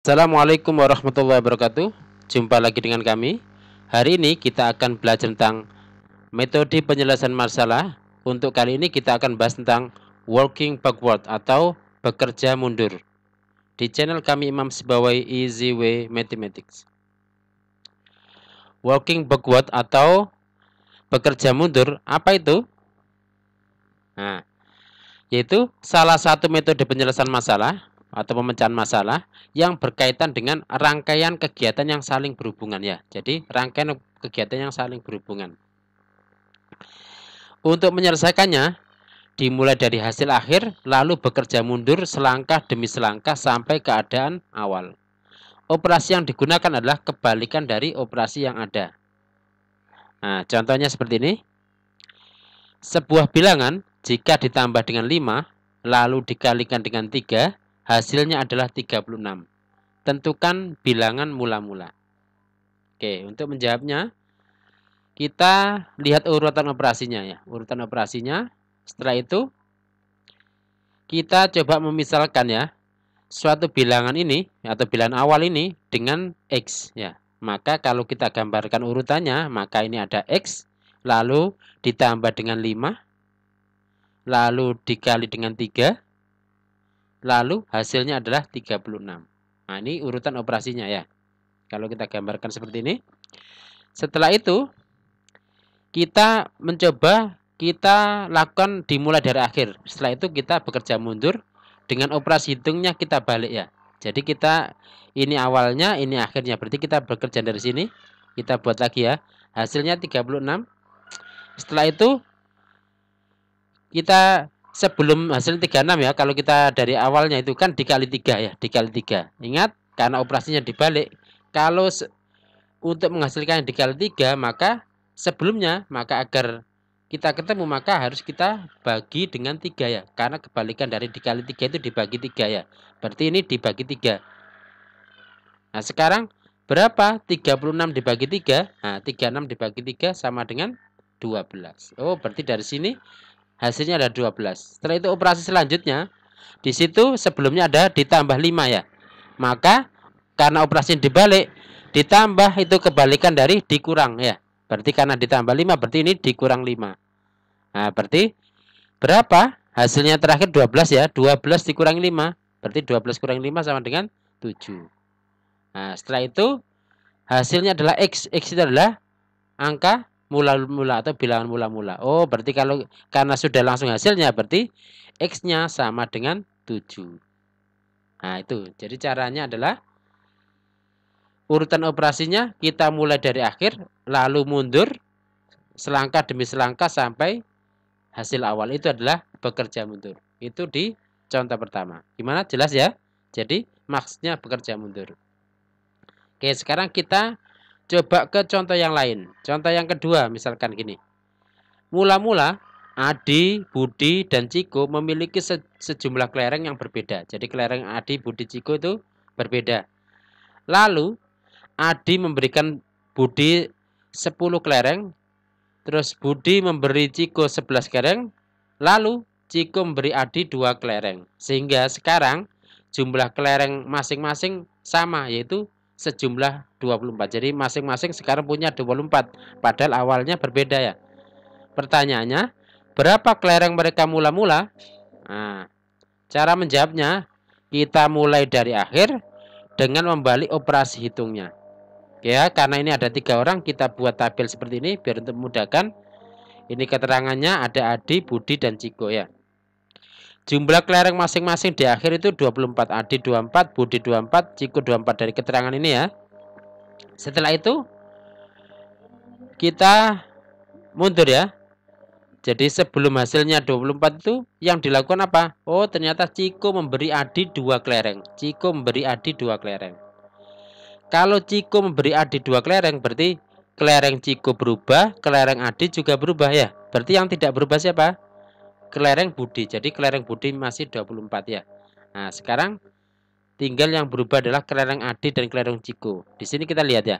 Assalamualaikum warahmatullahi wabarakatuh. Jumpa lagi dengan kami. Hari ini kita akan belajar tentang metode penyelesaian masalah. Untuk kali ini kita akan bahas tentang working backward atau bekerja mundur. Di channel kami Imam Sibawai Easy Way Mathematics. Working backward atau bekerja mundur, apa itu? Nah, yaitu salah satu metode penyelesaian masalah atau pemecahan masalah yang berkaitan dengan rangkaian kegiatan yang saling berhubungan ya. Jadi rangkaian kegiatan yang saling berhubungan. Untuk menyelesaikannya dimulai dari hasil akhir lalu bekerja mundur selangkah demi selangkah sampai keadaan awal. Operasi yang digunakan adalah kebalikan dari operasi yang ada. Nah, contohnya seperti ini. Sebuah bilangan jika ditambah dengan 5 lalu dikalikan dengan 3, hasilnya adalah 36. Tentukan bilangan mula-mula. Oke, untuk menjawabnya kita lihat urutan operasinya ya. Urutan operasinya. Setelah itu kita coba memisalkan ya suatu bilangan ini atau bilangan awal ini dengan X ya. Maka kalau kita gambarkan urutannya, maka ini ada X lalu ditambah dengan 5 lalu dikali dengan 3 lalu hasilnya adalah 36. Nah, ini urutan operasinya ya. Kalau kita gambarkan seperti ini. Setelah itu kita mencoba kita lakukan dimulai dari akhir. Setelah itu kita bekerja mundur dengan operasi hitungnya kita balik ya. Jadi kita ini awalnya, ini akhirnya. Berarti kita bekerja dari sini. Kita buat lagi ya. Hasilnya 36. Setelah itu kita sebelum hasil 36 ya. Kalau kita dari awalnya itu kan dikali 3 ya. Dikali 3. Ingat karena operasinya dibalik. Kalau untuk menghasilkan yang dikali 3 maka sebelumnya agar kita ketemu maka harus kita bagi dengan 3 ya. Karena kebalikan dari dikali 3 itu dibagi 3 ya. Berarti ini dibagi 3. Nah, sekarang berapa? 36 dibagi 3. Nah, 36 dibagi 3 sama dengan 12. Oh, berarti dari sini hasilnya ada 12. Setelah itu operasi selanjutnya di situ sebelumnya ada ditambah 5 ya. Maka karena operasi dibalik ditambah itu kebalikan dari dikurang ya. Berarti karena ditambah 5 berarti ini dikurang 5. Nah, berarti berapa? Hasilnya terakhir 12 ya. 12 dikurangi 5. Berarti 12 kurangi 5 sama dengan 7. Nah, setelah itu hasilnya adalah X. X itu adalah angka mula-mula atau bilangan mula-mula. Oh, berarti kalau karena sudah langsung hasilnya berarti X-nya sama dengan 7. Nah, itu. Jadi caranya adalah urutan operasinya kita mulai dari akhir lalu mundur selangkah demi selangkah sampai hasil awal. Itu adalah bekerja mundur. Itu di contoh pertama. Gimana? Jelas ya? Jadi maksudnya bekerja mundur. Oke, sekarang kita coba ke contoh yang lain. Contoh yang kedua, misalkan gini. Mula-mula Adi, Budi, dan Ciko memiliki sejumlah kelereng yang berbeda. Jadi kelereng Adi, Budi, Ciko itu berbeda. Lalu Adi memberikan Budi 10 kelereng. Terus Budi memberi Ciko 11 kelereng. Lalu Ciko memberi Adi 2 kelereng. Sehingga sekarang jumlah kelereng masing-masing sama, yaitu sejumlah 24. Jadi masing-masing sekarang punya 24. Padahal awalnya berbeda ya. Pertanyaannya, berapa kelereng mereka mula-mula? Nah, cara menjawabnya, kita mulai dari akhir dengan membalik operasi hitungnya. Ya, karena ini ada 3 orang, kita buat tabel seperti ini biar untuk memudahkan. Ini keterangannya ada Adi, Budi, dan Ciko ya. Jumlah kelereng masing-masing di akhir itu 24. Adi 24, Budi 24, Ciko 24 dari keterangan ini ya. Setelah itu kita mundur ya. Jadi sebelum hasilnya 24 itu yang dilakukan apa? Oh, ternyata Ciko memberi Adi 2 kelereng. Ciko memberi Adi 2 kelereng. Kalau Ciko memberi Adi 2 kelereng berarti kelereng Ciko berubah, kelereng Adi juga berubah ya. Berarti yang tidak berubah siapa? Kelereng Budi. Jadi kelereng Budi masih 24 ya. Nah, sekarang tinggal yang berubah adalah kelereng Adi dan kelereng Ciko. Di sini kita lihat ya.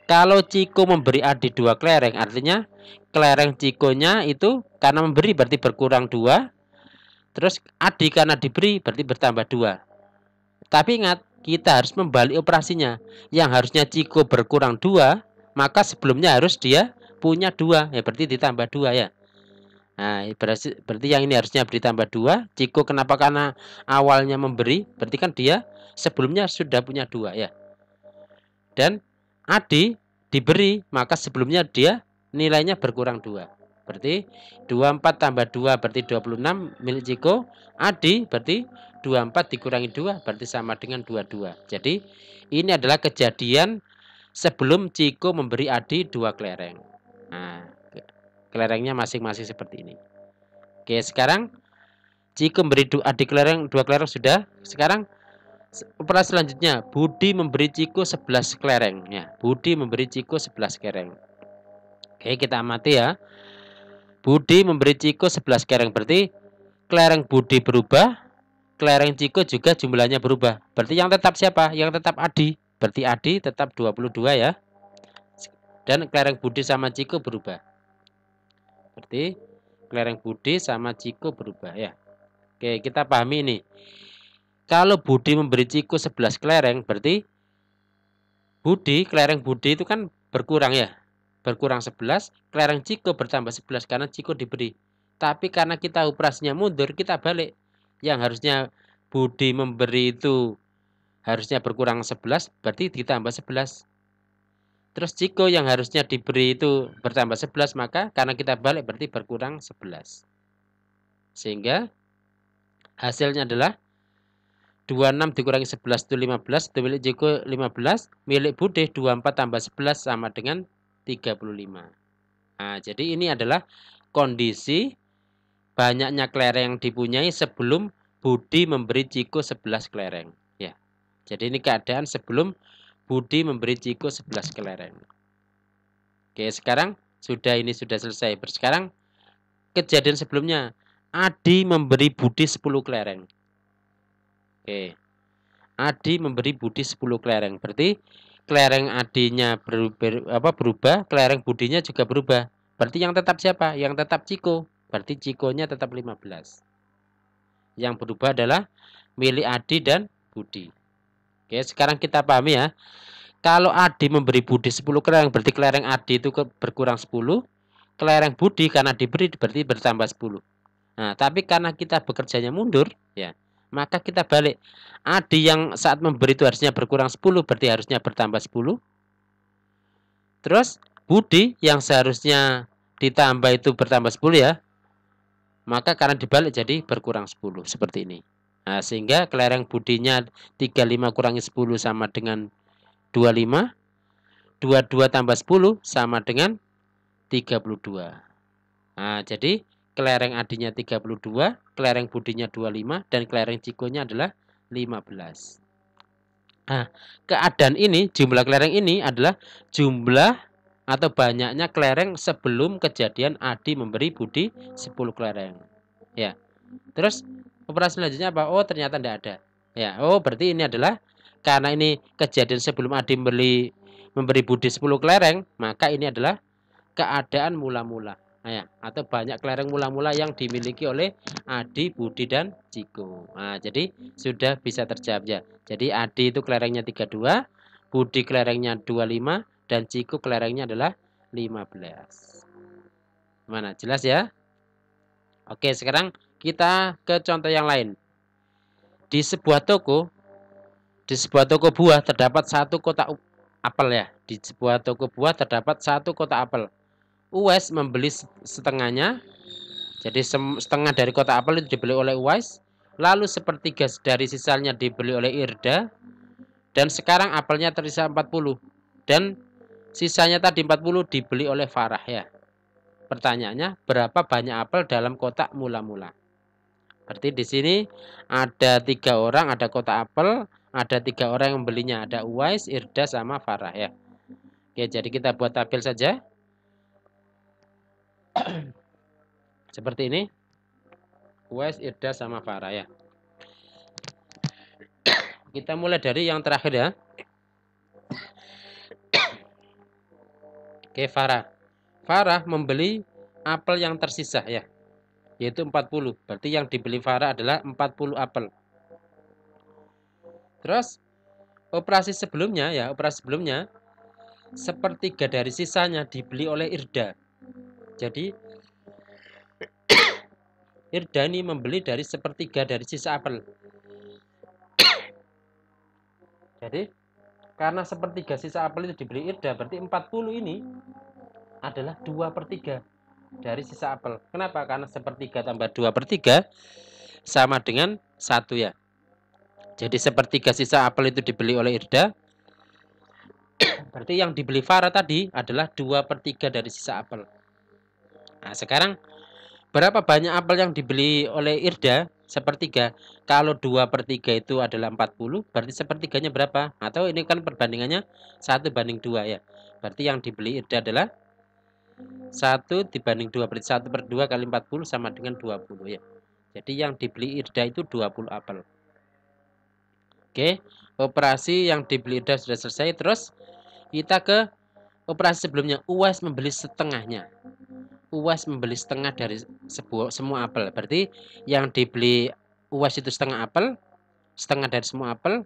Kalau Ciko memberi Adi 2 kelereng, artinya kelereng Cikonya itu karena memberi berarti berkurang 2. Terus Adi karena diberi berarti bertambah 2. Tapi ingat, kita harus membalik operasinya. Yang harusnya Ciko berkurang 2, maka sebelumnya harus dia punya 2. Ya, berarti ditambah 2 ya. Nah, berarti yang ini harusnya ditambah 2. Ciko kenapa? Karena awalnya memberi, berarti kan dia sebelumnya sudah punya 2 ya. Dan Adi diberi, maka sebelumnya dia nilainya berkurang 2. Berarti 24 tambah 2 berarti 26 milik Ciko. Adi berarti 24 dikurangi 2 berarti sama dengan 22. Jadi ini adalah kejadian sebelum Ciko memberi Adi 2 kelereng. Nah, kelerengnya masing-masing seperti ini. Oke, sekarang Ciko memberi Adi kelereng, 2 kelereng sudah. Sekarang operasi selanjutnya, Budi memberi Ciko 11 kelereng ya. Budi memberi Ciko 11 kelereng. Oke, kita amati ya. Budi memberi Ciko 11 kelereng, berarti kelereng Budi berubah, kelereng Ciko juga jumlahnya berubah. Berarti yang tetap siapa? Yang tetap Adi. Berarti Adi tetap 22 ya. Dan kelereng Budi sama Ciko berubah. Berarti kelereng Budi sama Ciko berubah ya. Oke, kita pahami ini. Kalau Budi memberi Ciko 11 kelereng, berarti kelereng Budi itu kan berkurang ya. Berkurang 11, kelereng Ciko bertambah 11 karena Ciko diberi. Tapi karena kita operasinya mundur, kita balik. Yang harusnya Budi memberi itu harusnya berkurang 11, berarti ditambah 11. Terus Ciko yang harusnya diberi itu bertambah 11, maka karena kita balik berarti berkurang 11. Sehingga hasilnya adalah 26 dikurangi 11 itu 15, itu milik Ciko 15, milik Budi 24 tambah 11 sama dengan 35. Nah, jadi ini adalah kondisi banyaknya kelereng yang dipunyai sebelum Budi memberi Ciko 11 kelereng. Ya. Jadi ini keadaan sebelum Budi memberi Ciko 11 kelereng. Oke, sekarang sudah selesai. Sekarang kejadian sebelumnya, Adi memberi Budi 10 kelereng. Oke. Adi memberi Budi 10 kelereng. Berarti kelereng Adinya berubah, kelereng Budinya juga berubah. Berarti yang tetap siapa? Yang tetap Ciko. Berarti Cikonya tetap 15. Yang berubah adalah milik Adi dan Budi. Oke, sekarang kita pahami ya. Kalau Adi memberi Budi 10 kelereng, berarti kelereng Adi itu berkurang 10. Kelereng Budi karena diberi berarti bertambah 10. Nah, tapi karena kita bekerjanya mundur, ya, maka kita balik. Adi yang saat memberi itu harusnya berkurang 10, berarti harusnya bertambah 10. Terus Budi yang seharusnya ditambah itu bertambah 10 ya. Maka karena dibalik jadi berkurang 10 seperti ini. Nah, sehingga kelereng Budinya 35 kurangi 10 sama dengan 25. 22 tambah 10 sama dengan 32. Nah, jadi kelereng Adinya 32, kelereng Budinya 25, dan kelereng Cikonya adalah 15. Nah, keadaan ini, jumlah kelereng ini adalah jumlah atau banyaknya kelereng sebelum kejadian Adi memberi Budi 10 kelereng. Ya. Terus operasi selanjutnya apa? Oh, ternyata tidak ada. Ya, oh berarti ini adalah karena ini kejadian sebelum Adi memberi Budi 10 kelereng, maka ini adalah keadaan mula-mula. Nah, ya, atau banyak kelereng mula-mula yang dimiliki oleh Adi, Budi, dan Ciko. Nah, jadi sudah bisa terjawab ya. Jadi Adi itu kelerengnya 32, Budi kelerengnya 25, dan Ciko kelerengnya adalah 15. Mana? Jelas ya? Oke, sekarang kita ke contoh yang lain. Di sebuah toko buah terdapat satu kotak apel ya. Di sebuah toko buah terdapat satu kotak apel. Uwais membeli setengahnya, jadi setengah dari kotak apel itu dibeli oleh Uwais, lalu sepertiga dari sisanya dibeli oleh Irda, dan sekarang apelnya tersisa 40, dan sisanya tadi 40 dibeli oleh Farah ya. Pertanyaannya, berapa banyak apel dalam kotak mula-mula? Berarti di sini ada 3 orang, ada kotak apel, ada 3 orang yang membelinya, ada Uwais, Irda, sama Farah ya. Oke, jadi kita buat tabel saja. Seperti ini. Uwais, Irda, sama Farah ya. Kita mulai dari yang terakhir ya. Oke, Farah. Farah membeli apel yang tersisa ya. Yaitu 40. Berarti yang dibeli Farah adalah 40 apel. Terus operasi sebelumnya ya, operasi sebelumnya sepertiga dari sisanya dibeli oleh Irda. Jadi Irda ini membeli dari sepertiga dari sisa apel. Jadi karena sepertiga sisa apel itu dibeli Irda, berarti 40 ini adalah 2/3 dari sisa apel. Kenapa? Karena sepertiga tambah 2/3 sama dengan 1 ya. Jadi sepertiga sisa apel itu dibeli oleh Irda. Berarti yang dibeli Farah tadi adalah 2/3 dari sisa apel. Nah, sekarang berapa banyak apel yang dibeli oleh Irda? Sepertiga. Kalau 2/3 itu adalah 40, berarti sepertiganya berapa? Atau ini kan perbandingannya 1/2 ya. Berarti yang dibeli Irda adalah 1 dibanding 2, berarti 1/2 kali 40 sama dengan 20 ya. Jadi yang dibeli Irda itu 20 apel. Oke, operasi yang dibeli Irda sudah selesai. Terus kita ke operasi sebelumnya. Uwais membeli setengahnya. Uwais membeli setengah dari semua apel. Berarti yang dibeli Uwais itu setengah apel, setengah dari semua apel.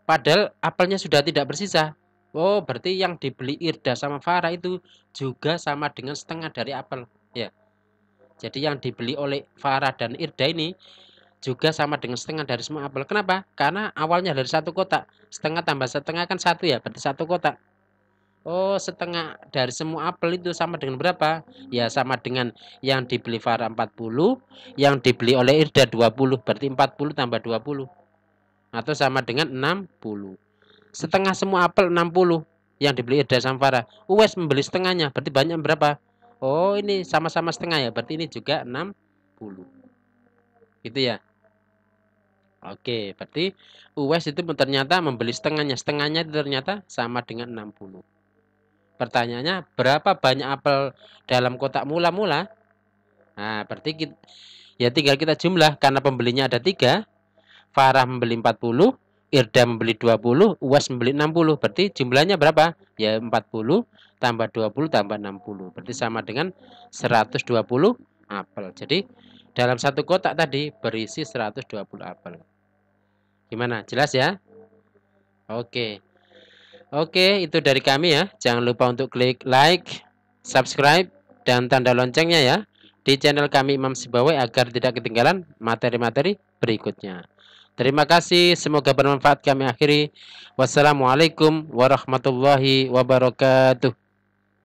Padahal apelnya sudah tidak bersisa. Oh, berarti yang dibeli Irda sama Farah itu juga sama dengan setengah dari apel, ya. Jadi yang dibeli oleh Farah dan Irda ini juga sama dengan setengah dari semua apel. Kenapa? Karena awalnya dari satu kotak. Setengah tambah setengah kan 1 ya, berarti 1 kotak. Oh, setengah dari semua apel itu sama dengan berapa? Ya, sama dengan yang dibeli Farah 40, yang dibeli oleh Irda 20, berarti 40 tambah 20. Atau sama dengan 60. Setengah semua apel 60 yang dibeli Irda sama Farah. Uwais membeli setengahnya, berarti banyak berapa? Oh, ini sama-sama setengah ya, berarti ini juga 60. Gitu ya. Oke, berarti Uwais itu ternyata membeli setengahnya. Setengahnya itu ternyata sama dengan 60. Pertanyaannya, berapa banyak apel dalam kotak mula-mula? Nah, berarti ya tinggal kita jumlah. Karena pembelinya ada 3. Farah membeli 40, Irda membeli 20, Uwais membeli 60. Berarti jumlahnya berapa? Ya 40 tambah 20 tambah 60. Berarti sama dengan 120 apel. Jadi dalam satu kotak tadi berisi 120 apel. Gimana? Jelas ya? Oke. Oke, itu dari kami ya. Jangan lupa untuk klik like, subscribe, dan tanda loncengnya ya di channel kami Imam Sibawai agar tidak ketinggalan materi-materi berikutnya. Terima kasih, semoga bermanfaat. Kami akhiri. Wassalamualaikum warahmatullahi wabarakatuh.